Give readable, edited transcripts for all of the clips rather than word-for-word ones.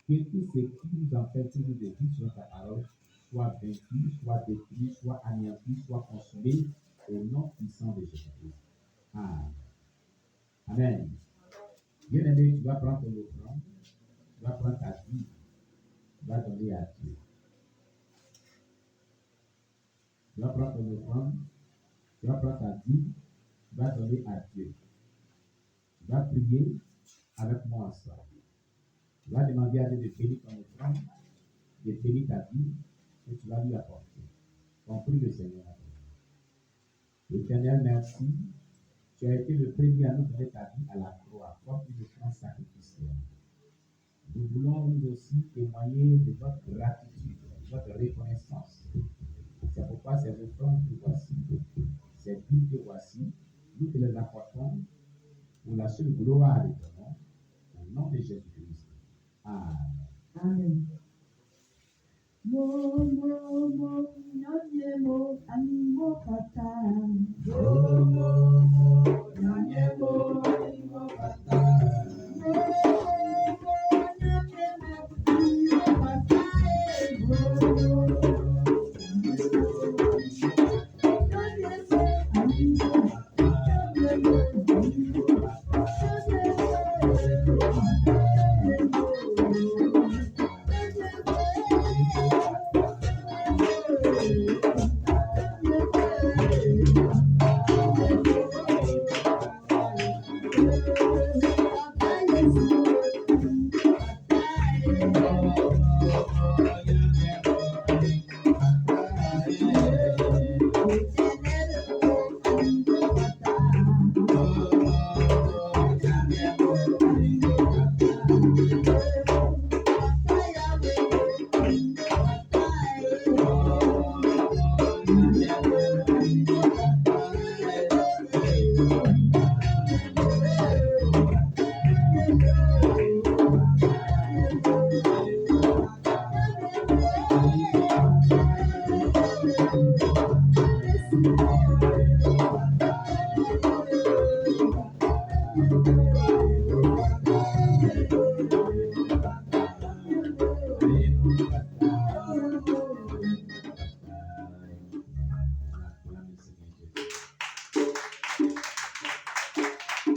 que tout ce qui nous empêche toujours de vivre sur ta parole soit vaincu, soit détruit, soit anéanti, soit consumé au nom puissant de Jésus-Christ. Amen. Bien-aimé, tu vas prendre ton offrande, tu vas prendre ta vie, tu vas donner à Dieu. Tu vas prendre ton offrande, tu vas prendre ta vie, tu vas donner à Dieu. Tu vas prier avec moi ensemble. Tu vas demander à Dieu de bénir ton offrande, de bénir ta vie, que tu vas lui apporter. On prie le Seigneur. Éternel, merci. Tu as été le premier à nous donner ta vie à la croix, comme une offrande sacrificielle. Nous voulons nous aussi témoigner de votre gratitude, de votre reconnaissance. C'est pourquoi ces offrandes que voici, ces vies que voici, nous te les apportons pour la seule gloire de ton nom, au nom de Jésus-Christ. Amen.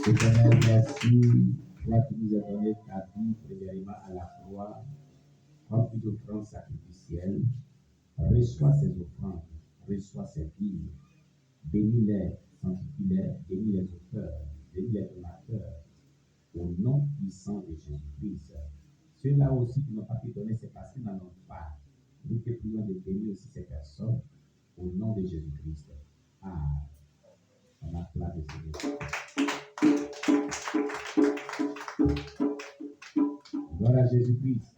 Éternel, merci, toi qui nous as donné ta vie premièrement à la croix, comme une offrande sacrificielle. Reçois ces offrandes, reçois ces vies, bénis-les, sanctifie-les, bénis les auteurs, bénis les donateurs, au nom puissant de Jésus-Christ. Ceux-là aussi qui n'ont pas pu donner, c'est parce qu'ils n'en ont pas. Nous te prions de bénir aussi ces personnes, au nom de Jésus-Christ. On acclame le Seigneur. Gloire à Jésus-Christ.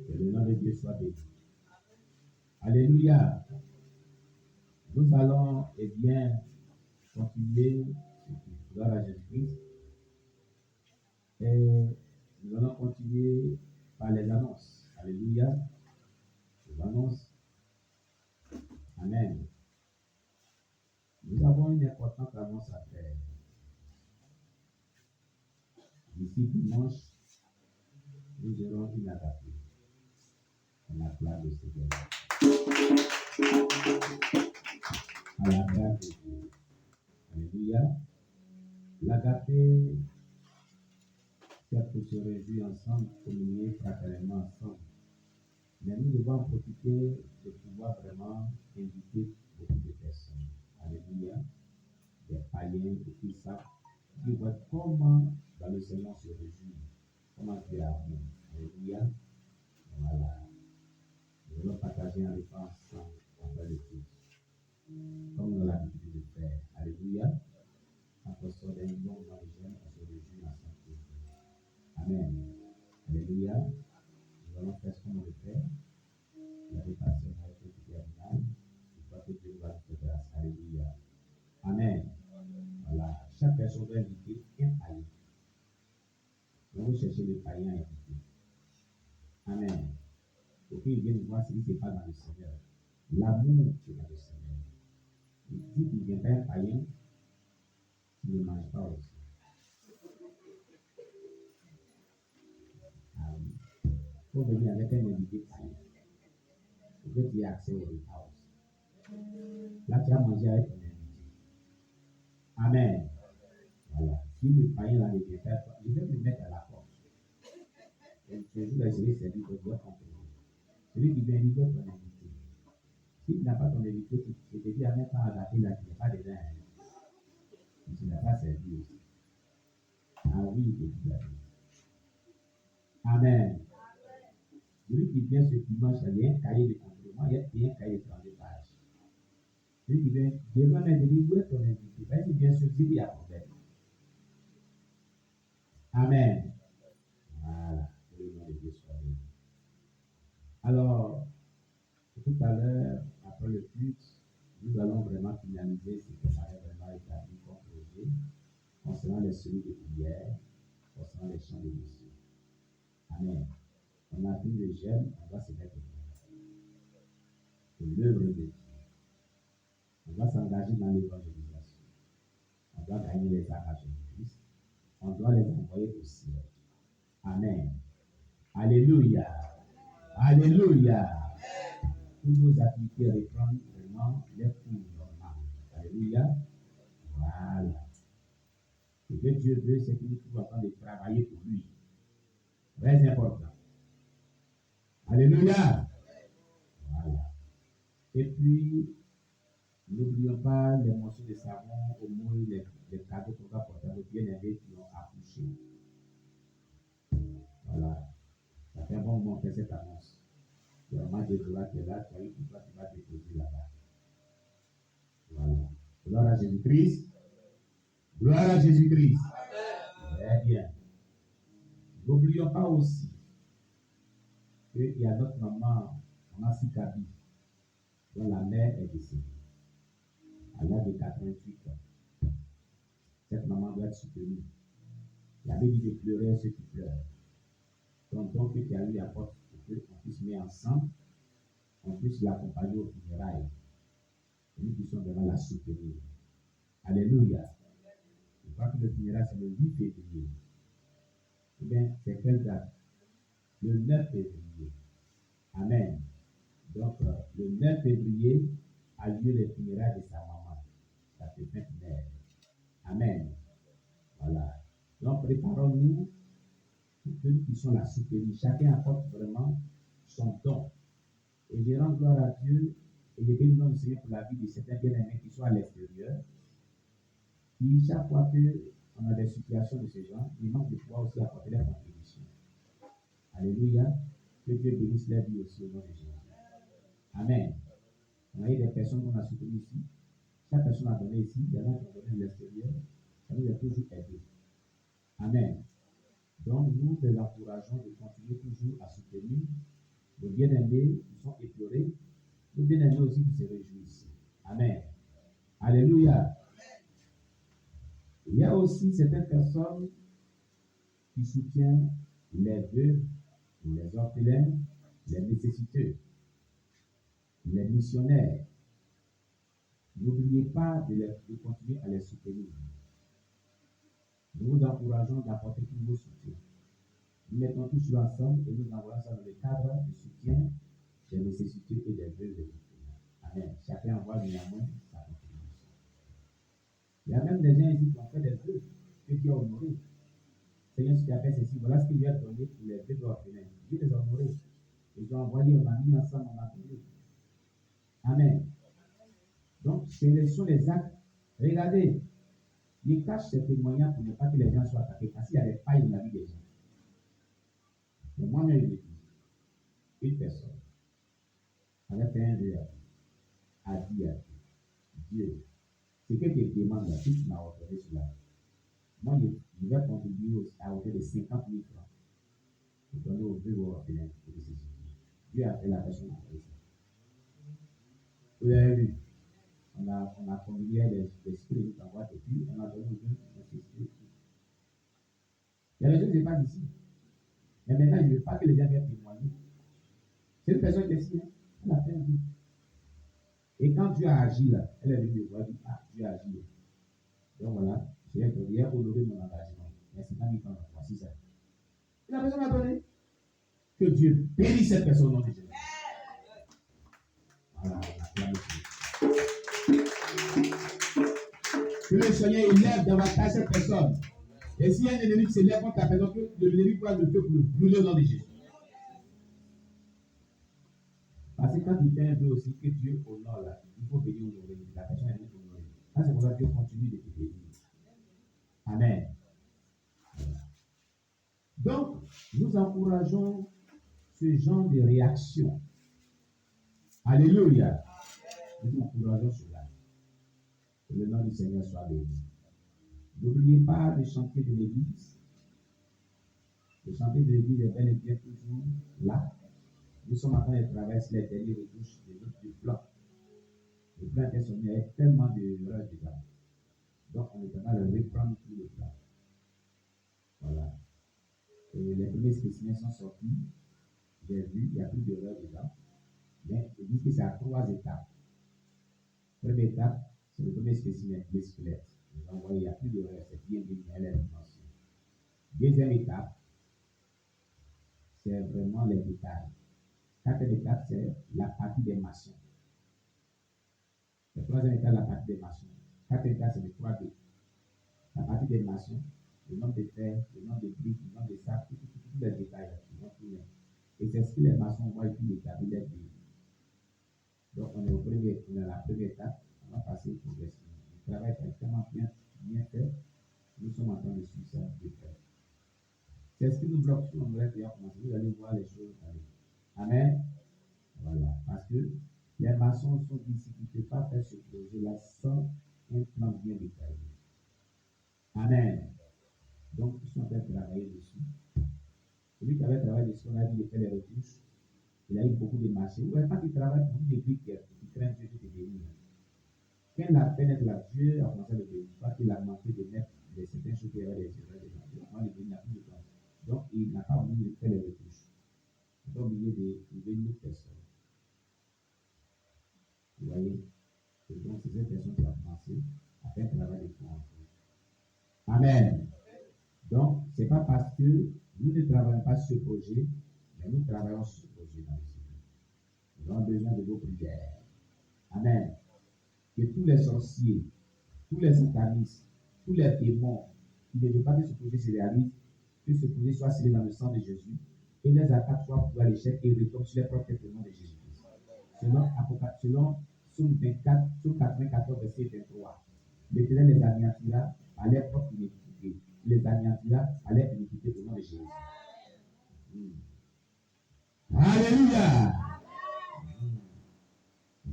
Que le nom de Dieu soit béni. Alléluia. Nous allons, bien, continuer. Gloire à Jésus-Christ. Et nous allons continuer par les annonces. Alléluia. Les annonces. Amen. Nous avons une importante annonce à faire. D'ici dimanche, nous aurons une agapée. On acclame le Seigneur. À la grâce de Dieu. Alléluia. L'agapée, c'est pour se réjouir ensemble, communier fraternellement ensemble. Mais nous devons en profiter de pouvoir vraiment inviter beaucoup de personnes. Alléluia. Des païens et tout ça. Qui voient comment dans le Seigneur se réjouit. Comment Dieu a amené. Alléluia. Voilà. Nous allons partager un repas ensemble après le culte. Comme on a l'habitude de faire. Alléluia. Quand on sort d'un bon dans les jeunes, on se réjouit ensemble. Amen. Alléluia. Nous allons faire ce qu'on veut faire. La réparation a été terminale. Je crois que Dieu va nous faire grâce. Alléluia. Amen. Voilà. Chaque personne doit inviter un païen. Donc, vous cherchez les païens à inviter. Amen. Pour qu'ils viennent voir ce qui se passe dans le Seigneur. L'amour qui est dans le Seigneur. Il dit qu'il ne vient pas un païen, il ne mange pas aussi. faut venir avec un invité païen. Il faut qu'il y ait accès au house. Là, tu as mangé avec ton invité. Amen. Voilà. Si le païen là ne vient pas, je vais me mettre à la porte. Et je vais servir pour toi comprendre. Celui qui vient, il doit ton invité. Si tu n'as pas ton invité, je te dis à même pas adapter là, tu n'es pas dedans. Tu n'as pas servi aussi. Ah oui, je dis la vérité. Amen. Celui qui vient ce dimanche, il y a un cahier de contrôlement, il y a un cahier de transitage. Celui qui vient, Dieu va me dire, où est ton invité? Parce qu'il vient se dire, il y a problème. Amen. Voilà. Que le nom de Dieu soit béni. Alors, tout à l'heure, après le culte, nous allons vraiment finaliser ce que ça a vraiment établi comme projet concernant les cellules de prière, concernant les champs de mission. Amen. On a pris le jeûne, on va se mettre pour l'œuvre de Dieu. On va s'engager dans l'évangélisation. On doit gagner les âmes à Jésus-Christ. On doit les envoyer au ciel. Amen. Alléluia. Alléluia. Toutes nos activités reprennent vraiment les cours normaux. Alléluia. Voilà. Ce que Dieu veut, c'est que nous soyons en train de travailler pour lui. Très important. Alléluia. Voilà. Et puis, n'oublions pas les morceaux de savon, au moins les cadeaux qu'on va porter à nos bien-aimés qui ont accouché. Voilà. Ça fait un bon moment que cette annonce. Vraiment, Déborah qui est là, tu as eu tout ça, tu vas déposer là-bas. Voilà. Gloire à Jésus-Christ. Gloire à Jésus-Christ. Très bien. N'oublions pas aussi qu'il y a notre maman, maman Sikabi, dont la mère est décédée à l'âge de 88 ans. Cette maman doit être soutenue. La Bible dit de pleurer ceux qui pleurent. Donc, tu as eu la porte pour qu'on puisse mettre ensemble, on puisse l'accompagner au funérailles. Et nous puissions vraiment la soutenir. Alléluia. Je crois que le funérail, c'est le 8 février. Eh bien, c'est quelle date? Le 9 février. Amen. Donc, le 9 février a lieu le funérailles de sa maman, sa petite mère. Amen. Voilà. Donc, préparons-nous pour ceux qui sont la soutenir. Chacun apporte vraiment son don. Et je rends gloire à Dieu et je bénis le nom du Seigneur pour la vie de certains bien-aimés qui sont à l'extérieur. Qui, chaque fois qu'on a des situations de ce genre, il manque de pouvoir aussi apporter leur contribution. Alléluia. Que Dieu bénisse la vie aussi au nom de Jésus. Amen. On a eu des personnes qu'on a soutenues ici. Chaque personne a donné ici. Il y en a qui ont donné de l'extérieur. Ça nous a toujours aidé. Amen. Donc, nous les encourageons de continuer toujours à soutenir nos bien-aimés qui sont éplorés, nos bien-aimés aussi qui se réjouissent. Amen. Alléluia. Il y a aussi certaines personnes qui soutiennent les veuves, les orphelins, les nécessiteux, les missionnaires. N'oubliez pas de continuer à les soutenir. Nous vous encourageons d'apporter tout vos soutiens. Nous mettons tout cela ensemble et nous envoyons ça dans le cadre du soutien des nécessiteux et des veuves et des orphelins. Amen. Chacun envoie néanmoins sa contribution. Il y a même des gens ici qui ont fait des vœux que Dieu a honorés. Seigneur, si tu as fait ceci, voilà ce qu'il lui a donné pour les veuves et orphelins. Dieu les a honorés. Ils ont envoyé, on a mis ensemble, on a donné. Amen. Donc, ce sont les actes. Regardez, il cache ces témoignages pour ne pas que les gens soient attaqués, parce qu'il y a des failles dans la vie des gens. Mais moi-même, je le dis, une personne avait fait un vœu a dit à Dieu, ce que tu demandes là, si tu m'as ordonné cela, moi, je vais contribuer à hauteur de 50 000 francs pour donner aux vœux aux orphelins et nécessités. Dieu a fait la personne à faire ça. Vous avez vu? On a combiné les spirits en boîte et puis on a donné aux jeunes nécessités. Il y a des gens qui ne sont pas ici. Mais maintenant, je ne veux pas que les gens viennent témoigner. C'est une personne qui est ici, hein? Elle a fait un but. Et quand Dieu a agi là, elle est venue me voir et dit, ah, Dieu a agi. Donc voilà, j'ai honoré mon engagement. Mais c'est pas mis quand voici ça. Et la personne a donné. Que Dieu bénisse cette personne au nom de Jésus. Voilà, que le Seigneur élève davantage cette personne. Et si un ennemi s'élève contre ta personne, que l'ennemi pourra le feu pour le brûler au nom de Jésus. Parce que quand il fait un vœu aussi, que Dieu honore là, il faut venir honorer. La personne est honorée. C'est pour ça que Dieu continue de te bénir. Amen. Donc, nous encourageons ce genre de réaction. Alléluia. Nous encourageons cela. Que le nom du Seigneur soit béni. N'oubliez pas le chantier de l'Église. Le chantier de l'Église est bel et bien toujours là. Nous sommes en train de traverser les dernières retouches du plan. Le plan était soumis avec tellement d'erreurs dedans. Donc, on est en train de reprendre tout le plan. Voilà. Et les premiers spécimens sont sortis. J'ai vu, il n'y a plus d'erreurs dedans. Mais ils disent que c'est à 3 étapes. Première étape, c'est le premier spécimen, les squelettes. Nous envoyons, il n'y a plus d'erreurs, c'est bien dit, elle est dimension. Deuxième étape, c'est vraiment les détails. Quatrième étape, c'est la partie des maçons. La troisième étape, la partie des maçons. Quatrième étape, c'est le 3D. La partie des maçons, le nombre de fer, le nombre de briques, le nombre de sacs, tous les détails. Et c'est ce que les maçons voient et puis établir les billes. Donc, on est à la première étape, on va passer progressivement. Le travail est extrêmement bien fait. Nous sommes en train de suivre ça de près. C'est ce qui nous bloque sur on aurait déjà commencé. Vous allez voir les choses aller. Amen. Voilà. Parce que les maçons sont ici qui ne peuvent pas faire ce projet-là sans un plan bien détaillé. Amen. Donc, ils sont en train de travailler dessus. Celui qui avait travaillé dessus, on a dit de faire les retouches. Il a eu beaucoup de marchés. Ouais, quand il travaille beaucoup de briques, il craint Dieu de bénir. Quand la peine est là, Dieu a commencé à le bénir. Parce qu'il a manqué de mettre certaines choses qui avaient des erreurs dedans. Moi, le bénir n'a plus de temps. Donc, il n'a pas voulu faire les retouches. Il est obligé de trouver une autre personne. Vous voyez? Et donc, c'est cette personne qui a commencé à faire un travail de fond. Amen. Donc, ce n'est pas parce que nous ne travaillons pas sur ce projet, mais nous travaillons sur ce projet dans le Seigneur. Nous avons besoin de vos prières. Amen. Que tous les sorciers, tous les satanistes, tous les démons qui ne veulent pas que ce projet se réalise, que ce projet soit scellé dans le sang de Jésus et les attaques soient pour l'échec et retombent sur les propres nom de Jésus-Christ. Selon Somme 24, Somme 94, verset 23, l'Éternel les anéantira à leur propre iniquité. Il les anéantira à leur iniquité au nom de Jésus. Alléluia.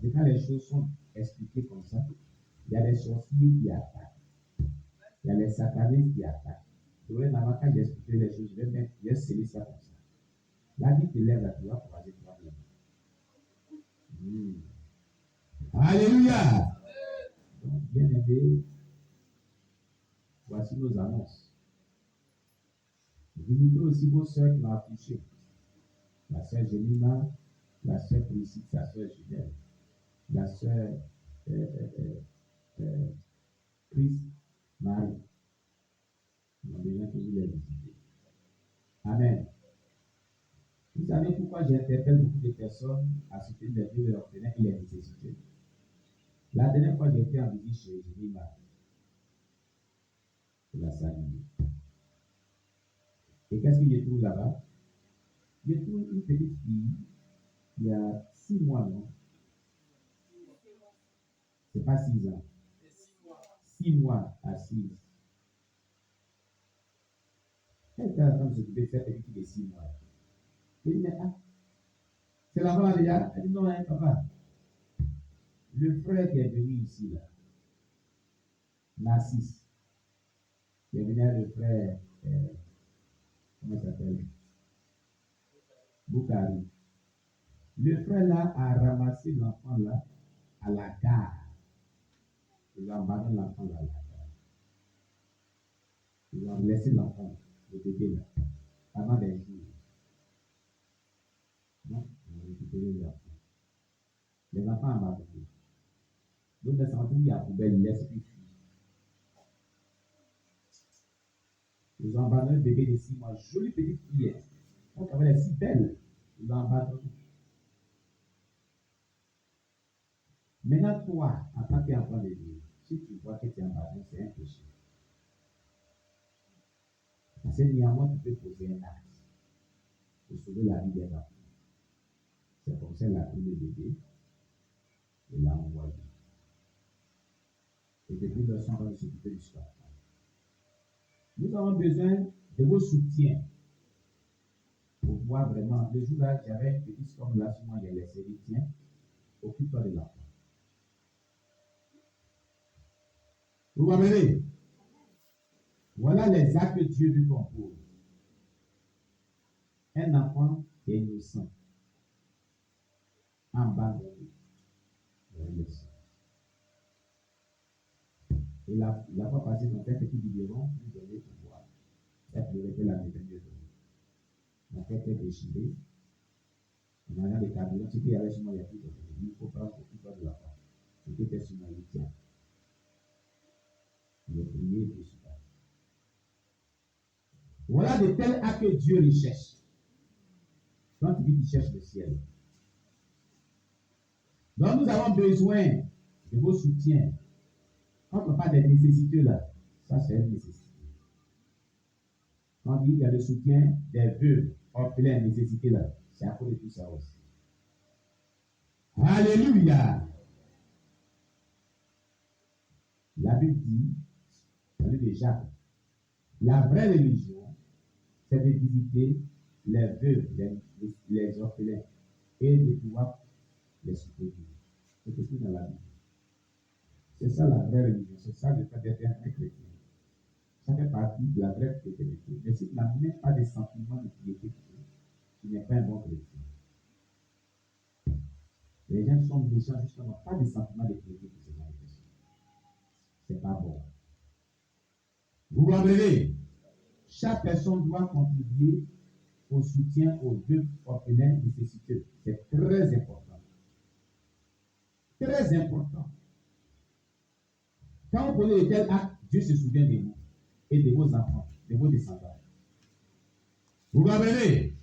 Et quand les choses sont expliquées comme ça, il y a les sorciers qui attaquent. Il y a les satanistes qui attaquent. Dorénavant, quand j'expliquerai les choses, je vais sceller ça comme ça. La vie te lève là, tu vas croiser toi-même. Alléluia. Donc, bien aimé, voici nos annonces. Visitez aussi vos soeurs qui m'ont affiché. La sœur Jemima, la sœur Priscille, sa sœur Julienne, la sœur Chris Marie. Nous avons besoin que vous les visitez. Amen. Vous savez pourquoi j'interpelle beaucoup de personnes à soutenir les vieux de l'orphelin et les nécessités. La dernière fois, j'ai été en visite chez Jemima. Je la salue. Et qu'est-ce que je trouve là-bas? Je trouve une petite fille qui a 6 mois, non? C'est pas 6 ans. 6 mois assise. Elle était en train de s'occuper de cette petite fille de 6 mois. Je dis, mais c'est la maman déjà? Elle dit, non, hein, papa. Le frère qui est venu ici, là, Narcisse, qui est venu avec le frère, comment il s'appelle? Boukari. Le frère là a ramassé l'enfant là à la gare. Ils ont abandonné l'enfant là à la gare. Ils ont laissé l'enfant, le bébé là, pendant des jours. Donc, ils ont récupéré les enfants. Les enfants abandonnés. Donc, les enfants, il y a la poubelle, ils laissent puis fuir. Ils ont abandonné le bébé de 6 mois, jolie petite fille. Donc, elle est si belle, il va en battre tout. Maintenant, toi, en tant qu'enfant de Dieu, si tu vois que tu es en battre, c'est un péché. Parce que néanmoins, tu peux poser un acte pour sauver la vie d'un enfant. C'est comme ça qu'elle a pris le bébé et l'a envoyé. Et depuis le sang, on va s'occuper du sport. Nous avons besoin de vos soutiens pour pouvoir vraiment. Le jour-là, j'avais une petite comme là, sur moi, il y a laissé, tiens, occupe-toi de l'enfant. Vous comprenez? Voilà les actes que Dieu veut qu'on pose. Un enfant qui est innocent, abandonné, et la fois passée, on fait un petit biberon, lui donner pour boire. Elle pleurait que la maison de Dieu. Ma tête est déchirée. En allant des carburants, ce qu'il y avait sur moi, il y a plus de choses. Il faut prendre pour tout de la part. Ce qui était sur moi, il tient. Il a prié et Dieu se passe. Voilà de tels actes que Dieu recherche. Quand il dit qu'il cherche le ciel. Donc nous avons besoin de vos soutiens. Quand on parle des nécessités là, ça c'est une nécessité. Quand on dit qu'il y a le soutien des vœux, orphelins, nécessité là, c'est à cause de tout ça aussi. Alléluia. La Bible dit, dans le livre de Jacques, la vraie religion, c'est de visiter les vœux, les orphelins, et de pouvoir les soutenir. C'est écrit dans la Bible. C'est ça la vraie religion, c'est ça le fait d'être un vrai chrétien. Ça fait partie de la vraie chrétienté. Mais si tu n'as même pas de sentiment de piété, tu n'es pas un bon chrétien. Les gens qui sont méchants justement pas de sentiment de piété pour ces manifestations. C'est pas bon. Vous comprenez? Chaque personne doit contribuer au soutien aux deux orphelins nécessiteux. C'est très important. Très important. Quand vous posez de tels actes, Dieu se souvient de vous et de vos enfants, de vos descendants. Vous comprenez?